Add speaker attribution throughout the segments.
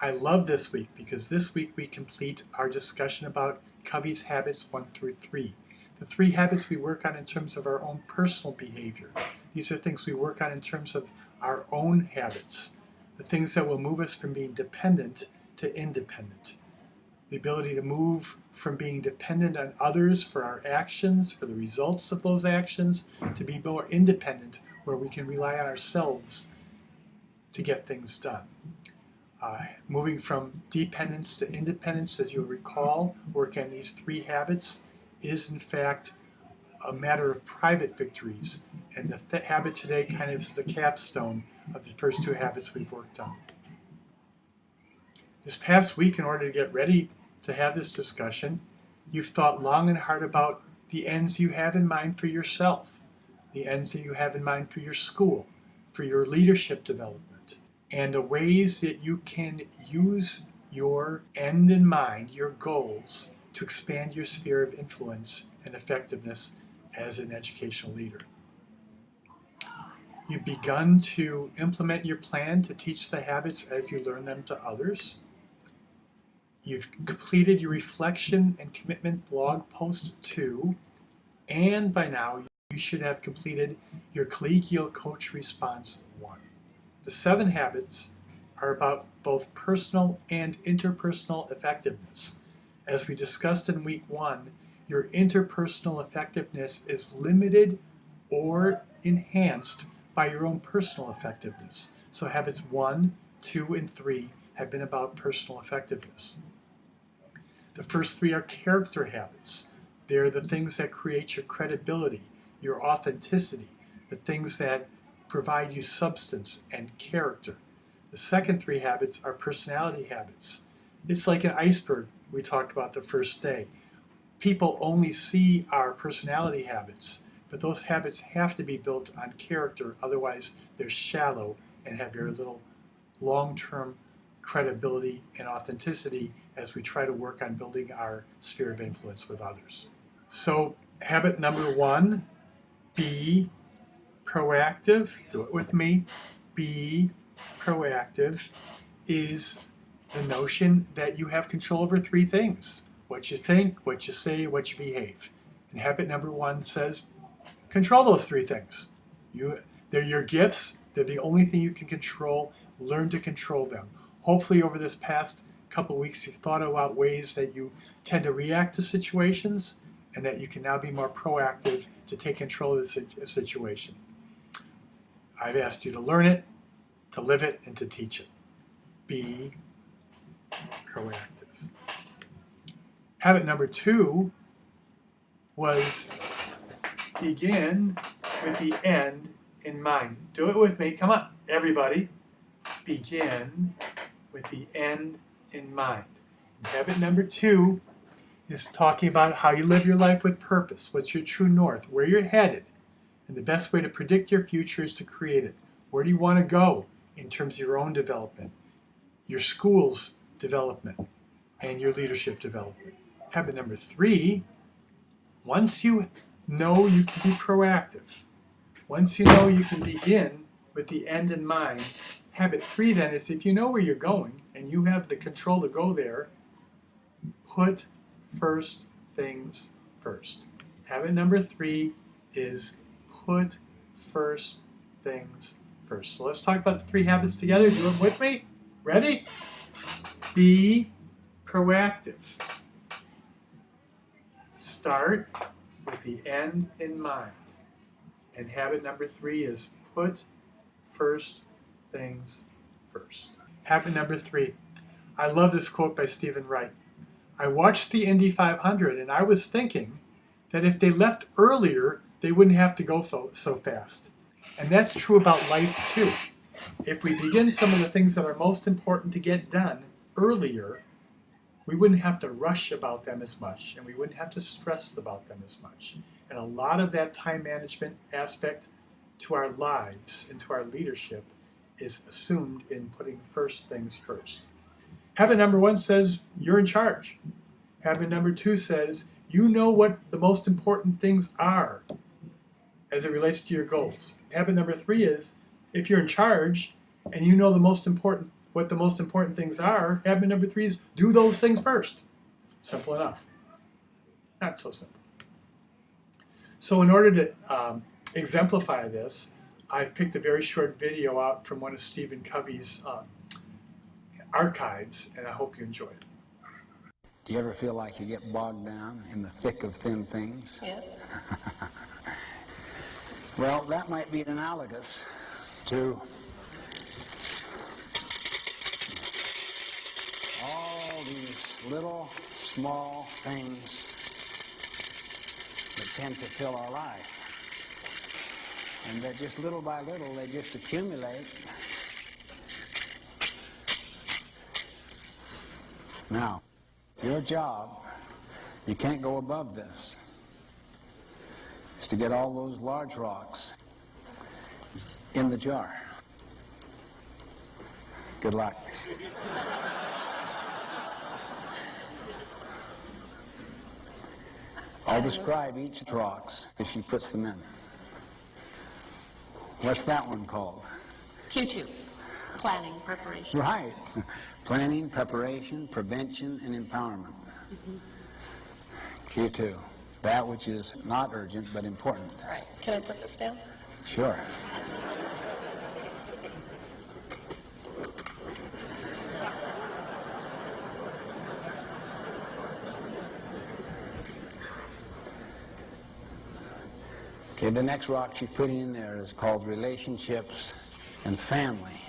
Speaker 1: I love this week because this week we complete our discussion about Covey's habits 1 through 3. The 3 habits we work on in terms of our own personal behavior. These are things we work on in terms of our own habits, the things that will move us from being dependent to independent. The ability to move from being dependent on others for our actions, for the results of those actions, to be more independent, where we can rely on ourselves to get things done. Moving from dependence to independence, as you'll recall, working on these 3 habits is in fact a matter of private victories, and the habit today kind of is a capstone of the first 2 habits we've worked on. This past week, in order to get ready to have this discussion, you've thought long and hard about the ends you have in mind for yourself, the ends that you have in mind for your school, for your leadership development, and the ways that you can use your end in mind, your goals, to expand your sphere of influence and effectiveness as an educational leader. You've begun to implement your plan to teach the habits as you learn them to others. You've completed your reflection and commitment blog post 2, and by now you should have completed your collegial coach response 1. The 7 habits are about both personal and interpersonal effectiveness. As we discussed in week 1, your interpersonal effectiveness is limited or enhanced by your own personal effectiveness. So habits 1, 2, and 3 have been about personal effectiveness. The first 3 are character habits. They're the things that create your credibility, your authenticity, the things that provide you substance and character. The second 3 habits are personality habits. It's like an iceberg we talked about the first day. People only see our personality habits, but those habits have to be built on character, otherwise they're shallow and have very little long-term credibility and authenticity as we try to work on building our sphere of influence with others. So habit number 1, be proactive. Do it with me. Be proactive is the notion that you have control over 3 things: what you think, what you say, what you behave. And habit number 1 says control those 3 things. They're your gifts. They're the only thing you can control. Learn to control them. Hopefully over this past couple weeks you've thought about ways that you tend to react to situations and that you can now be more proactive to take control of the situation. I've asked you to learn it, to live it, and to teach it. Be proactive. Habit number 2 was begin with the end in mind. Do it with me. Come on, everybody. Begin with the end in mind. Habit number 2 is talking about how you live your life with purpose. What's your true north? Where you're headed. And the best way to predict your future is to create it. Where do you want to go in terms of your own development, your school's development, and your leadership development? Habit number 3, once you know you can be proactive, once you know you can begin with the end in mind, habit 3 then is, if you know where you're going and you have the control to go there, put first things first. Habit number 3 is put first things first. So let's talk about the 3 habits together. Do them with me. Ready? Be proactive. Start with the end in mind. And habit number 3 is put first things first. Habit number 3. I love this quote by Stephen Wright. I watched the Indy 500 and I was thinking that if they left earlier, they wouldn't have to go so fast. And that's true about life too. If we begin some of the things that are most important to get done earlier, we wouldn't have to rush about them as much, and we wouldn't have to stress about them as much. And a lot of that time management aspect to our lives and to our leadership is assumed in putting first things first. Habit number 1 says you're in charge. Habit number 2 says you know what the most important things are as it relates to your goals. Habit number 3 is if you're in charge and you know the most important what the most important things are, habit number 3 is do those things first. Simple enough. Not so simple. So in order to exemplify this, I've picked a very short video out from one of Stephen Covey's archives, and I hope you enjoy it.
Speaker 2: Do you ever feel like you get bogged down in the thick of thin things?
Speaker 3: Yes.
Speaker 2: Well, that might be analogous to all these little, small things that tend to fill our life. And that just little by little, they just accumulate. Now, your job, you can't go above this, is to get all those large rocks in the jar. Good luck. I'll describe each of the rocks as she puts them in. What's that one called?
Speaker 3: Q2, planning, preparation.
Speaker 2: Right. Planning, preparation, prevention, and empowerment. Q2. That which is not urgent but important.
Speaker 3: Right. Can I put this down?
Speaker 2: Sure. Okay, the next rock she's putting in there is called relationships and family.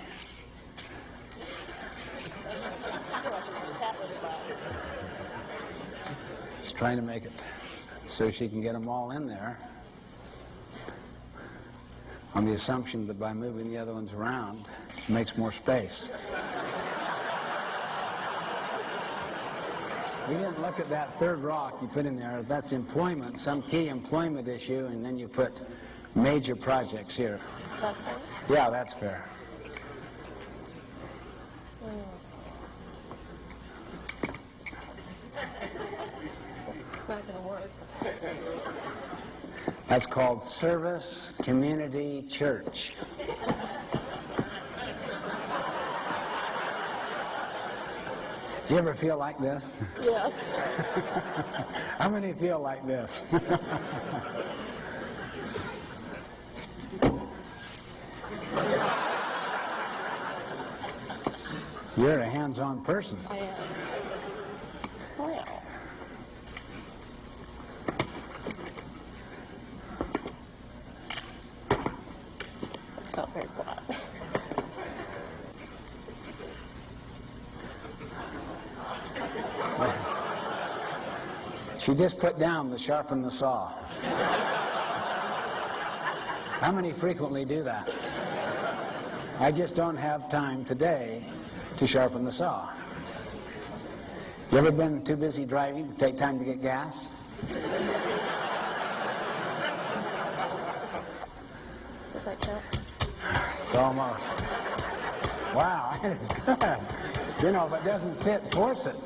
Speaker 2: She's trying to make it so she can get them all in there on the assumption that by moving the other ones around, she makes more space. We didn't look at that third rock you put in there. That's employment, some key employment issue, and then you put major projects here.
Speaker 3: Is that fair?
Speaker 2: Yeah, that's fair.
Speaker 3: It's not going to work.
Speaker 2: That's called Service Community Church. Do you ever feel like this?
Speaker 3: Yes.
Speaker 2: How many feel like this? You're a hands-on person.
Speaker 3: I am. Well. It's not very flat.
Speaker 2: She just put down the sharpen the saw. How many frequently do that? I just don't have time today to sharpen the saw. You ever been too busy driving to take time to get gas?
Speaker 3: Does that count?
Speaker 2: It's almost. Wow, it's good. You know, if it doesn't fit, force it.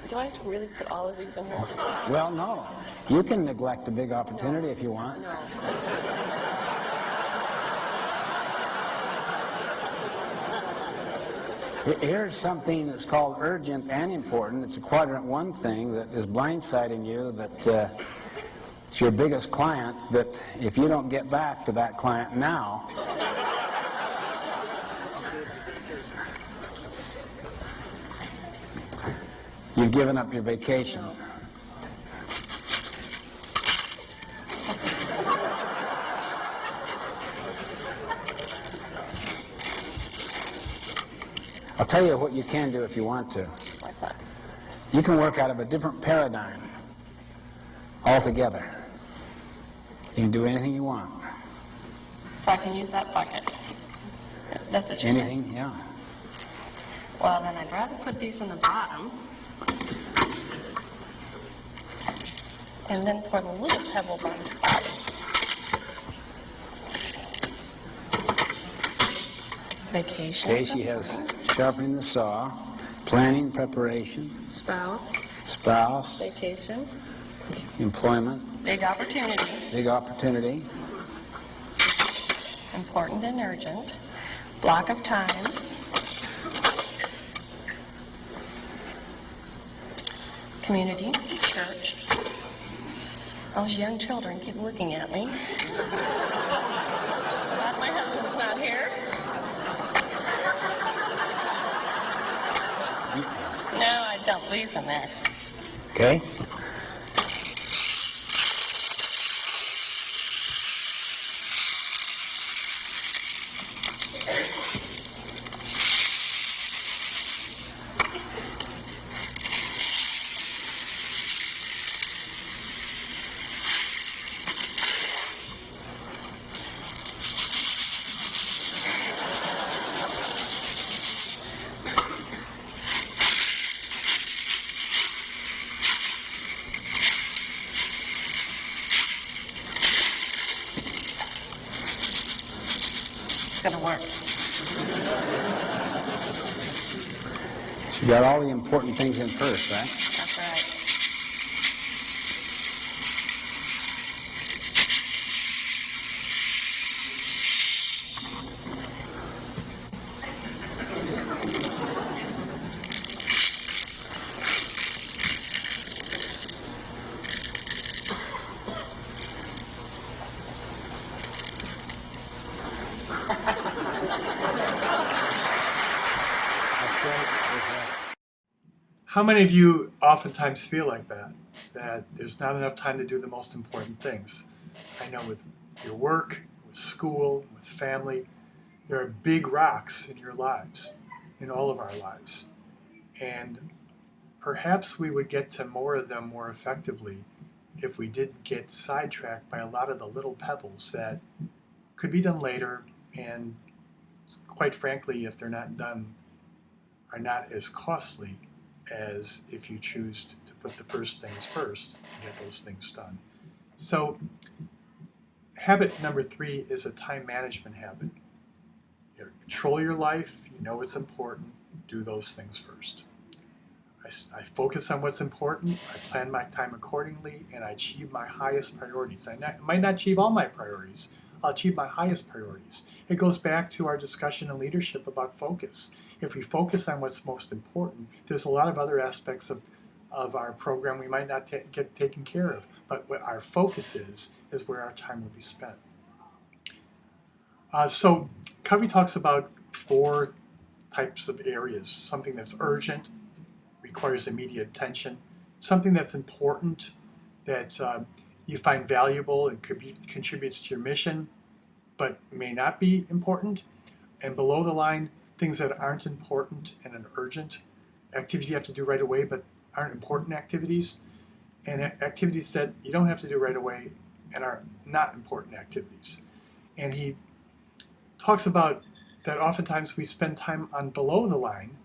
Speaker 3: Do I have to really put all of these in here?
Speaker 2: Well, no. You can neglect a big opportunity if you want.
Speaker 3: No.
Speaker 2: Here's something that's called urgent and important. It's a quadrant 1 thing that is blindsiding you, that it's your biggest client, that if you don't get back to that client now, you've given up your vacation. I'll tell you what you can do if you want to.
Speaker 3: What's that?
Speaker 2: You can work out of a different paradigm altogether. You can do anything you want.
Speaker 3: So I can use that bucket. That's what you're saying?
Speaker 2: Anything, yeah.
Speaker 3: Well, then I'd rather put these in the bottom. And then pour the little pebbles on top. Vacation.
Speaker 2: Okay, she has sharpening the saw, planning, preparation, spouse,
Speaker 3: Vacation.
Speaker 2: employment,
Speaker 3: Big opportunity.
Speaker 2: big opportunity,
Speaker 3: important and urgent, block of time, community, church. Those young children keep looking at me. Glad my husband's not here. No, I don't believe in there.
Speaker 2: Okay?
Speaker 3: It's going to work.
Speaker 2: You got all the important things in first, right?
Speaker 3: That's right.
Speaker 2: That's great.
Speaker 1: How many of you oftentimes feel like that? That there's not enough time to do the most important things? I know with your work, with school, with family, there are big rocks in your lives, in all of our lives. And perhaps we would get to more of them more effectively if we didn't get sidetracked by a lot of the little pebbles that could be done later, and quite frankly, if they're not done, are not as costly as if you choose to put the first things first and get those things done. So habit number 3 is a time management habit. You control your life, you know what's important, do those things first. I focus on what's important, I plan my time accordingly, and I achieve my highest priorities. I might not achieve all my priorities, I'll achieve my highest priorities. It goes back to our discussion in leadership about focus. If we focus on what's most important, there's a lot of other aspects of our program we might not get taken care of. But what our focus is where our time will be spent. So Covey talks about 4 types of areas. Something that's urgent, requires immediate attention. Something that's important, that you find valuable and contributes to your mission, but may not be important. And below the line, things that aren't important and are urgent, activities you have to do right away but aren't important activities, and activities that you don't have to do right away and are not important activities. And he talks about that oftentimes we spend time on below the line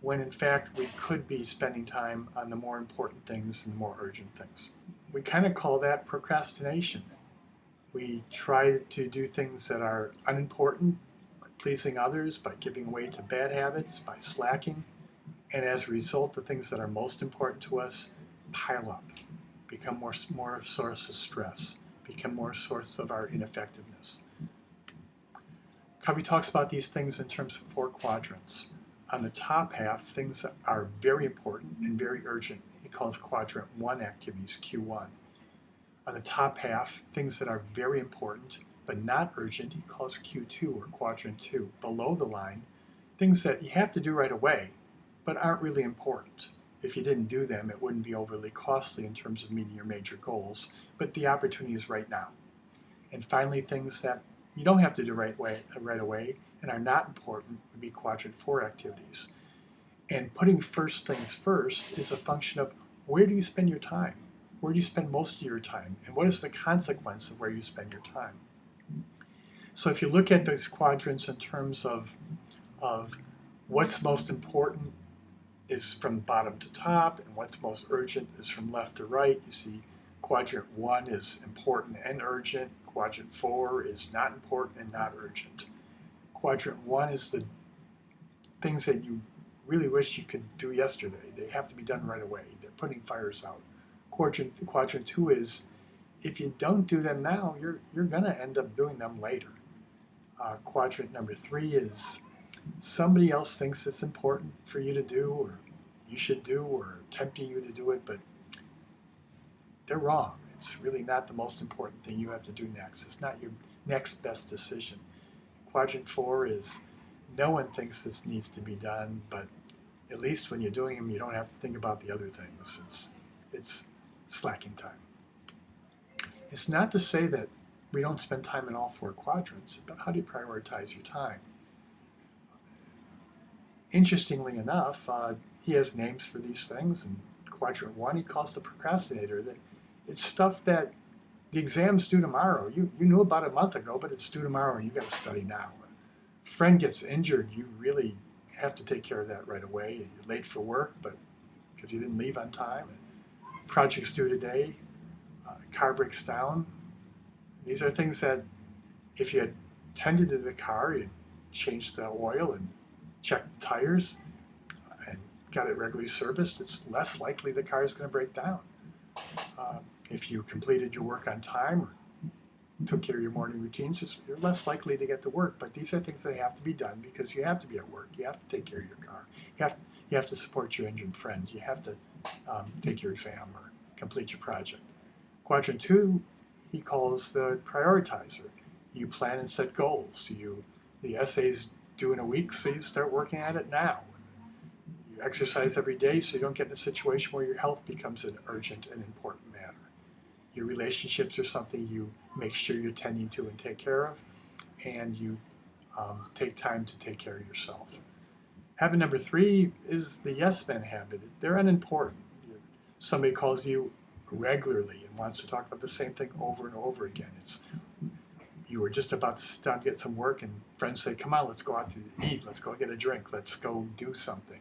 Speaker 1: when in fact we could be spending time on the more important things and the more urgent things. We kind of call that procrastination. We try to do things that are unimportant, by pleasing others, by giving way to bad habits, by slacking, and as a result, the things that are most important to us pile up, become more source of stress, become more source of our ineffectiveness. Covey talks about these things in terms of 4 quadrants. On the top half, things that are very important and very urgent. He calls quadrant 1 activities, Q1. On the top half, things that are very important but not urgent, he calls Q2 or quadrant 2. Below the line, things that you have to do right away but aren't really important. If you didn't do them, it wouldn't be overly costly in terms of meeting your major goals, but the opportunity is right now. And finally, things that you don't have to do right away and are not important would be quadrant 4 activities. And putting first things first is a function of where do you spend your time? Where do you spend most of your time? And what is the consequence of where you spend your time? So if you look at those quadrants in terms of what's most important is from bottom to top, and what's most urgent is from left to right, you see quadrant 1 is important and urgent. Quadrant 4 is not important and not urgent. Quadrant 1 is the things that you really wish you could do yesterday. They have to be done right away. They're putting fires out. Quadrant 2 is if you don't do them now, you're going to end up doing them later. Quadrant number 3 is somebody else thinks it's important for you to do, or you should do, or tempting you to do it, but they're wrong. It's really not the most important thing you have to do next. It's not your next best decision. Quadrant 4 is no one thinks this needs to be done, but at least when you're doing them, you don't have to think about the other things. It's slacking time. It's not to say that we don't spend time in all 4 quadrants, but how do you prioritize your time? Interestingly enough, he has names for these things. In quadrant 1, he calls the procrastinator. It's stuff that the exam's due tomorrow. You knew about it a month ago, but it's due tomorrow and you got to study now. A friend gets injured, you really have to take care of that right away. You're late for work, but because you didn't leave on time. Project's due today. Car breaks down. These are things that if you had tended to the car, you'd changed the oil and checked the tires and got it regularly serviced, it's less likely the car is going to break down. If you completed your work on time or took care of your morning routines, you're less likely to get to work. But these are things that have to be done because you have to be at work. You have to take care of your car. You have to support your injured friend. You have to take your exam or complete your project. Quadrant 2, he calls the prioritizer. You plan and set goals. The essay's due in a week, so you start working at it now. You exercise every day so you don't get in a situation where your health becomes an urgent and important matter. Your relationships are something you make sure you're tending to and take care of, and you take time to take care of yourself. Habit number 3 is the yes men habit. They're unimportant. Somebody calls you regularly and wants to talk about the same thing over and over again. You were just about to sit down to get some work, and friends say, come on, let's go out to eat, let's go get a drink, let's go do something.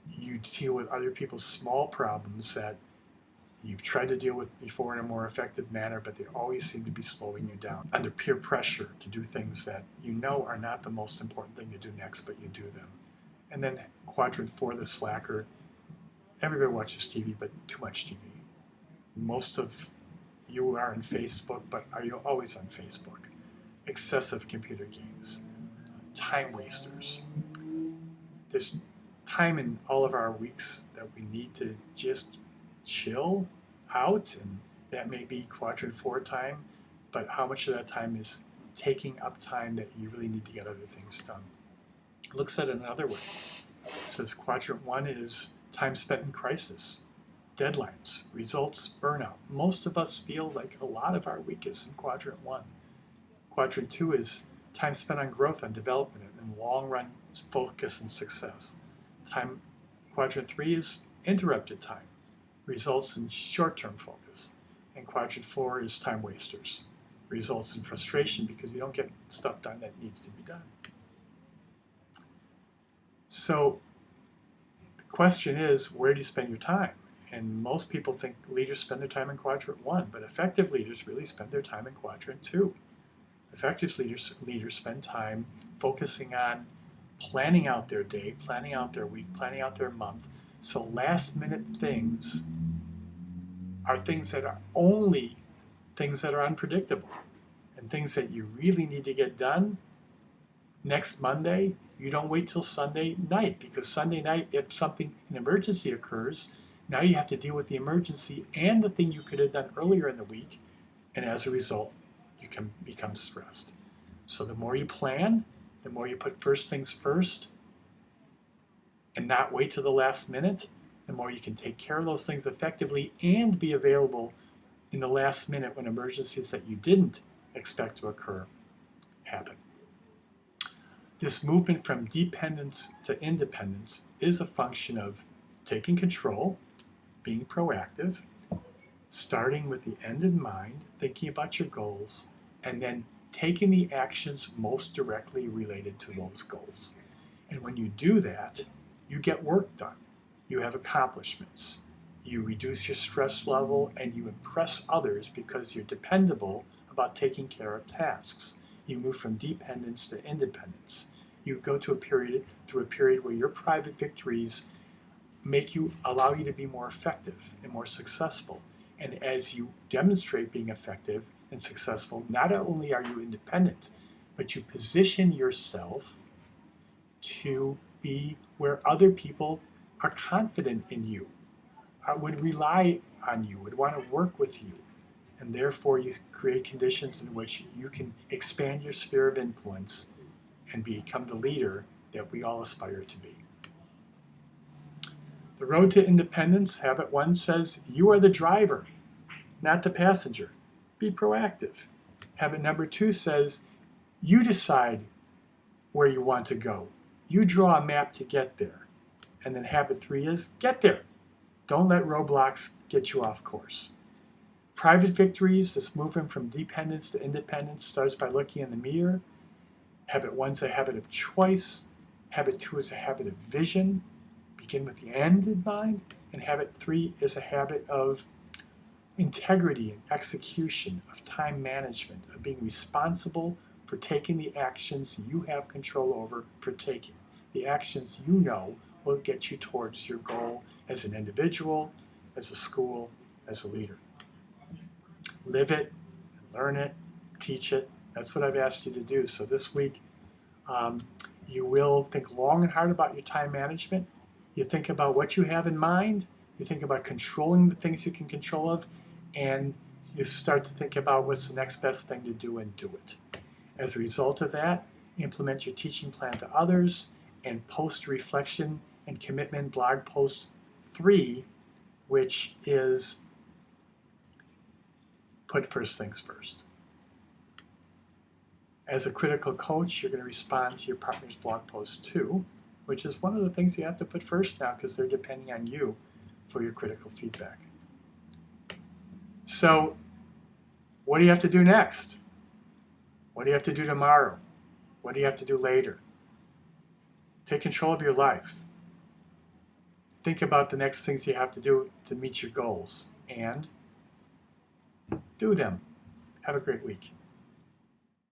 Speaker 1: You deal with other people's small problems that you've tried to deal with before in a more effective manner, but they always seem to be slowing you down under peer pressure to do things that you know are not the most important thing to do next, but you do them. And then quadrant 4, the slacker. Everybody watches TV, but too much TV. Most of you are on Facebook, but are you always on Facebook? Excessive computer games, time wasters. There's time in all of our weeks that we need to just chill out, and that may be quadrant 4 time, but how much of that time is taking up time that you really need to get other things done? Looks at it another way. It says quadrant 1 is time spent in crisis, deadlines, results, burnout. Most of us feel like a lot of our week is in quadrant 1. Quadrant 2 is time spent on growth and development and long-run focus and success. Quadrant 3 is interrupted time, results in short-term focus. And quadrant 4 is time wasters, results in frustration because you don't get stuff done that needs to be done. So the question is, where do you spend your time? And most people think leaders spend their time in quadrant 1, but effective leaders really spend their time in quadrant 2. Effective leaders spend time focusing on planning out their day, planning out their week, planning out their month. So last minute things are things that are only things that are unpredictable, and things that you really need to get done next Monday. You don't wait till Sunday night, because Sunday night, if an emergency occurs, now you have to deal with the emergency and the thing you could have done earlier in the week, and as a result, you can become stressed. So the more you plan, the more you put first things first and not wait till the last minute, the more you can take care of those things effectively and be available in the last minute when emergencies that you didn't expect to occur happen. This movement from dependence to independence is a function of taking control, being proactive, starting with the end in mind, thinking about your goals, and then taking the actions most directly related to those goals. And when you do that, you get work done. You have accomplishments. You reduce your stress level, and you impress others because you're dependable about taking care of tasks. You move from dependence to independence. You go through a period where your private victories allow you to be more effective and more successful. And as you demonstrate being effective and successful, not only are you independent, but you position yourself to be where other people are confident in you, would rely on you, would want to work with you. And therefore, you create conditions in which you can expand your sphere of influence and become the leader that we all aspire to be. The road to independence, habit 1 says, you are the driver, not the passenger. Be proactive. Habit number 2 says, you decide where you want to go. You draw a map to get there. And then habit 3 is, get there. Don't let roadblocks get you off course. Private victories, this movement from dependence to independence, starts by looking in the mirror. Habit 1 is a habit of choice. Habit 2 is a habit of vision. Begin with the end in mind. And habit 3 is a habit of integrity and execution, of time management, of being responsible for taking the actions you have control over for taking. The actions you know will get you towards your goal as an individual, as a school, as a leader. Live it, learn it, teach it. That's what I've asked you to do. So this week, you will think long and hard about your time management. You think about what you have in mind. You think about controlling the things you can control of. And you start to think about what's the next best thing to do and do it. As a result of that, implement your teaching plan to others and post reflection and commitment blog post 3, which is put first things first. As a critical coach, you're going to respond to your partner's blog post 2, which is one of the things you have to put first now because they're depending on you for your critical feedback. So, what do you have to do next? What do you have to do tomorrow? What do you have to do later? Take control of your life. Think about the next things you have to do to meet your goals and do them. Have a great week.